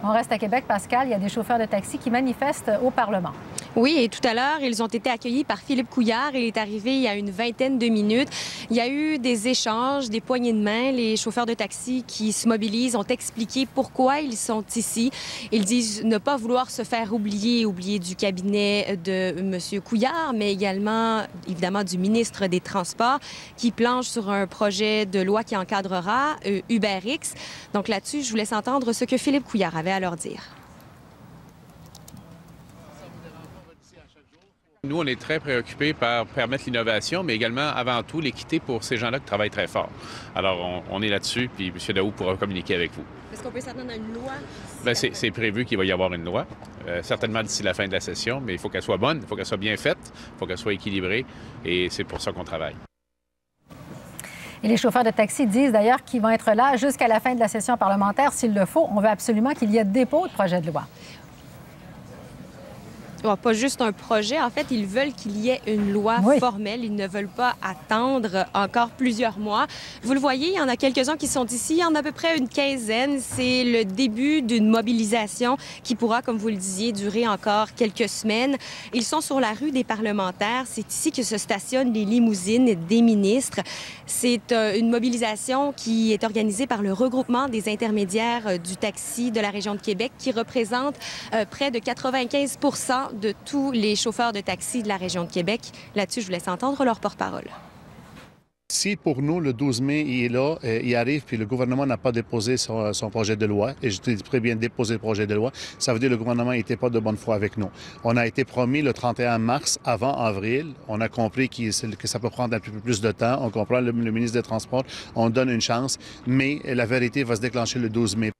On reste à Québec, Pascal. Il y a des chauffeurs de taxi qui manifestent au Parlement. Oui, et tout à l'heure, ils ont été accueillis par Philippe Couillard. Il est arrivé il y a une vingtaine de minutes. Il y a eu des échanges, des poignées de main. Les chauffeurs de taxi qui se mobilisent ont expliqué pourquoi ils sont ici. Ils disent ne pas vouloir se faire oublier du cabinet de M. Couillard, mais également, évidemment, du ministre des Transports qui planche sur un projet de loi qui encadrera UberX. Donc là-dessus, je vous laisse entendre ce que Philippe Couillard avait à leur dire. Nous, on est très préoccupés par permettre l'innovation, mais également, avant tout, l'équité pour ces gens-là qui travaillent très fort. Alors, on est là-dessus, puis M. Daou pourra communiquer avec vous. Est-ce qu'on peut s'attendre à une loi? Bien, c'est prévu qu'il va y avoir une loi, certainement d'ici la fin de la session, mais il faut qu'elle soit bonne, il faut qu'elle soit bien faite, il faut qu'elle soit équilibrée, et c'est pour ça qu'on travaille. Et les chauffeurs de taxi disent d'ailleurs qu'ils vont être là jusqu'à la fin de la session parlementaire s'il le faut. On veut absolument qu'il y ait dépôt de projet de loi. Pas juste un projet. En fait, ils veulent qu'il y ait une loi formelle. Ils ne veulent pas attendre encore plusieurs mois. Vous le voyez, il y en a quelques-uns qui sont ici. Il y en a à peu près une quinzaine. C'est le début d'une mobilisation qui pourra, comme vous le disiez, durer encore quelques semaines. Ils sont sur la rue des parlementaires. C'est ici que se stationnent les limousines des ministres. C'est une mobilisation qui est organisée par le regroupement des intermédiaires du taxi de la région de Québec qui représente près de 95 % de tous les chauffeurs de taxi de la région de Québec. Là-dessus, je vous laisse entendre leur porte-parole. Si pour nous, le 12 mai, il est là, il arrive, puis le gouvernement n'a pas déposé son projet de loi, et je dis très bien déposer le projet de loi, ça veut dire que le gouvernement n'était pas de bonne foi avec nous. On a été promis le 31 mars, avant avril. On a compris que ça peut prendre un peu plus de temps. On comprend le ministre des Transports, on donne une chance, mais la vérité va se déclencher le 12 mai.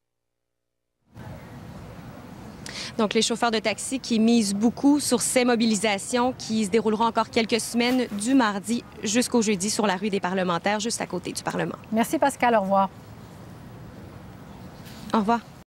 Donc, les chauffeurs de taxi qui misent beaucoup sur ces mobilisations qui se dérouleront encore quelques semaines du mardi jusqu'au jeudi sur la rue des parlementaires, juste à côté du Parlement. Merci, Pascal. Au revoir. Au revoir.